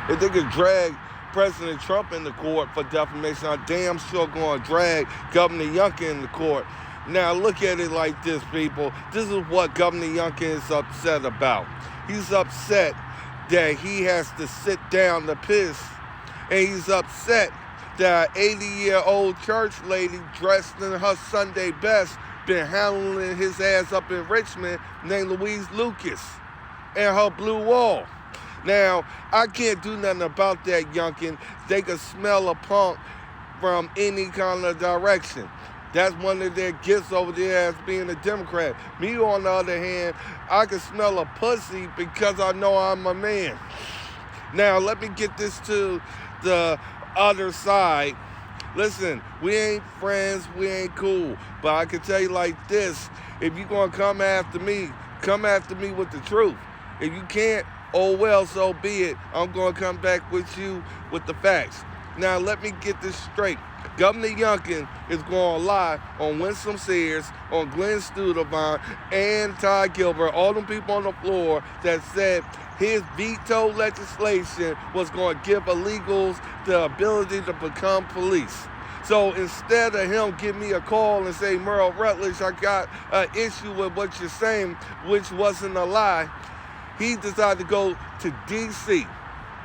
If they could drag President Trump in the court for defamation, I'm damn sure going to drag Governor Youngkin in the court. Now look at it like this, people. This is what Governor Youngkin is upset about. He's upset that he has to sit down to piss, and he's upset that an 80-year-old church lady dressed in her Sunday best been handling his ass up in Richmond named Louise Lucas and her blue wall. Now, I can't do nothing about that, Youngkin. They can smell a punk from any kind of direction. That's one of their gifts over there as being a Democrat. Me, on the other hand, I can smell a pussy because I know I'm a man. Now, let me get this to the other side. Listen, we ain't friends, we ain't cool. But I can tell you like this, if you're going to come after me with the truth. If you can't, oh well, so be it. I'm going to come back with you with the facts. Now, let me get this straight. Governor Youngkin is going to lie on Winsome Sears, on Glenn Studevant, and Ty Gilbert, all them people on the floor that said his veto legislation was going to give illegals the ability to become police. So instead of him give me a call and say, Merle Rutledge, I got an issue with what you're saying, which wasn't a lie, he decided to go to D.C.,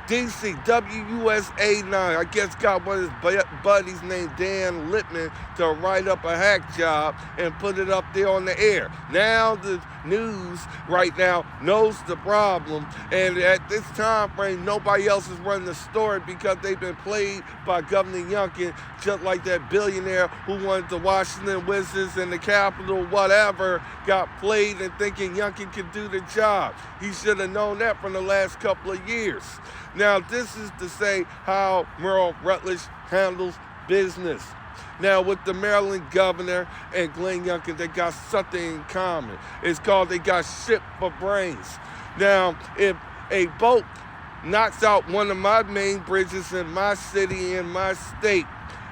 WUSA 9, I guess got one of his buddies named Dan Littman to write up a hack job and put it up there on the air. Now the news right now knows the problem, and at this time frame, nobody else is running the story because they've been played by Governor Youngkin, just like that billionaire who wanted the Washington Wizards and the Capitol, whatever, got played and thinking Youngkin could do the job. He should have known that from the last couple of years. Now, this is to say how Merle Rutledge handles business. Now, with the Maryland governor and Glenn Youngkin, they got something in common. It's called they got shit for brains. Now, if a boat knocks out one of my main bridges in my city, in my state,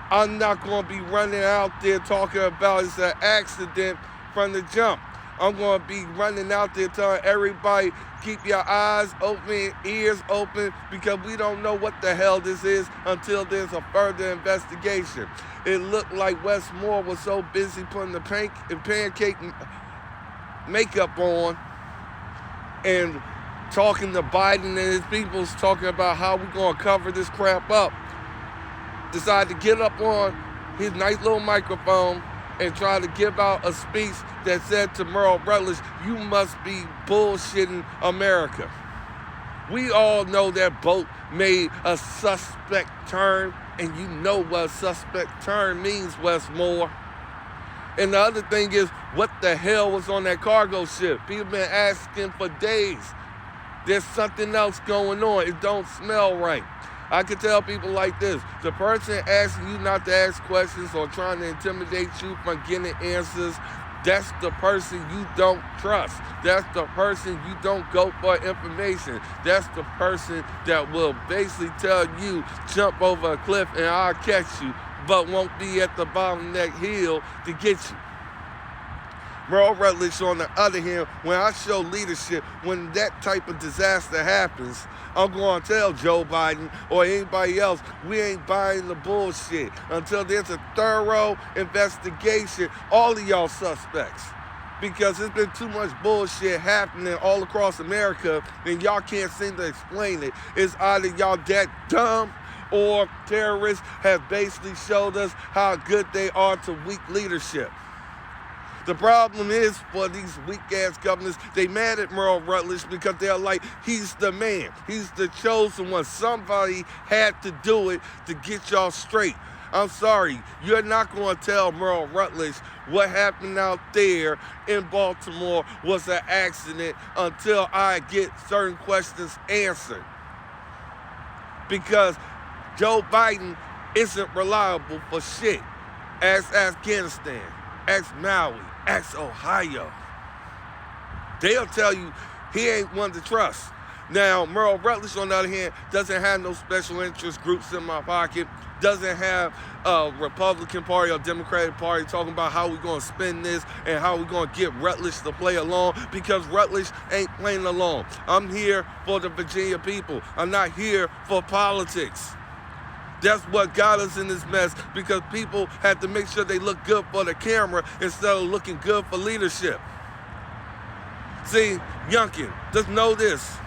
I'm not going to be running out there talking about it's an accident from the jump. I'm going to be running out there telling everybody, keep your eyes open, ears open, because we don't know what the hell this is until there's a further investigation. It looked like Wes Moore was so busy putting the pancake makeup on and talking to Biden and his peoples, talking about how we're going to cover this crap up, decided to get up on his nice little microphone and try to give out a speech that said to Merle Rutledge, you must be bullshitting America. We all know that boat made a suspect turn, and you know what a suspect turn means, Westmore. And the other thing is, what the hell was on that cargo ship? People been asking for days. There's something else going on. It don't smell right. I can tell people like this. The person asking you not to ask questions or trying to intimidate you from getting answers, that's the person you don't trust. That's the person you don't go for information. That's the person that will basically tell you, jump over a cliff and I'll catch you, but won't be at the bottleneck hill to get you. Merle Rutledge, on the other hand, when I show leadership, when that type of disaster happens, I'm going to tell Joe Biden or anybody else, we ain't buying the bullshit until there's a thorough investigation, all of y'all suspects. Because there's been too much bullshit happening all across America and y'all can't seem to explain it. It's either y'all that dumb or terrorists have basically showed us how good they are to weak leadership. The problem is, for these weak-ass governors, they mad at Merle Rutledge because they're like, he's the man. He's the chosen one. Somebody had to do it to get y'all straight. I'm sorry, you're not going to tell Merle Rutledge what happened out there in Baltimore was an accident until I get certain questions answered. Because Joe Biden isn't reliable for shit. Ask Afghanistan, ask Maui, ask Ohio. They'll tell you he ain't one to trust. Now, Merle Rutledge, on the other hand, doesn't have no special interest groups in my pocket, doesn't have a Republican Party or Democratic Party talking about how we're going to spend this and how we're going to get Rutledge to play along, because Rutledge ain't playing along. I'm here for the Virginia people. I'm not here for politics. That's what got us in this mess, because people had to make sure they look good for the camera instead of looking good for leadership. See, Youngkin, just know this.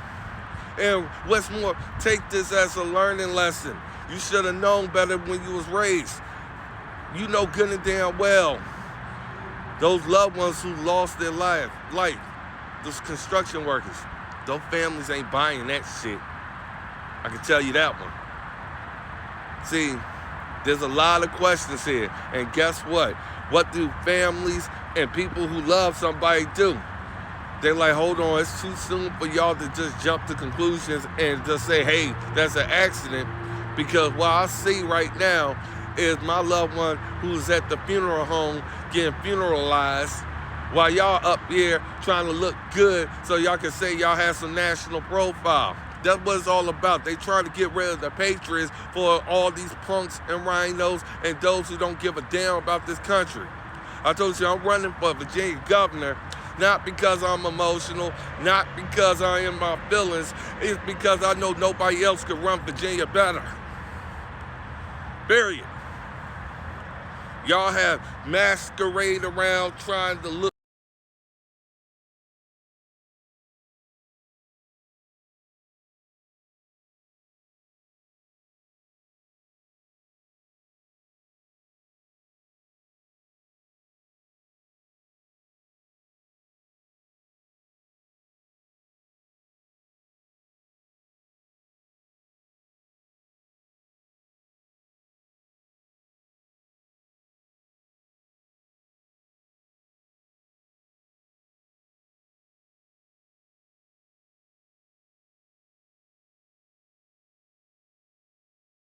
And what's more, take this as a learning lesson. You should have known better when you was raised. You know good and damn well those loved ones who lost their life, those construction workers, those families ain't buying that shit. I can tell you that one. See, there's a lot of questions here. And guess what? What do families and people who love somebody do? They're like, hold on, it's too soon for y'all to just jump to conclusions and just say, hey, that's an accident. Because what I see right now is my loved one who's at the funeral home getting funeralized while y'all up here trying to look good so y'all can say y'all have some national profile. That's what it's all about. They try to get rid of the patriots for all these punks and rhinos and those who don't give a damn about this country. I told you I'm running for Virginia governor, not because I'm emotional, not because I am my feelings. It's because I know nobody else could run Virginia better. Period. Y'all have masquerade around trying to look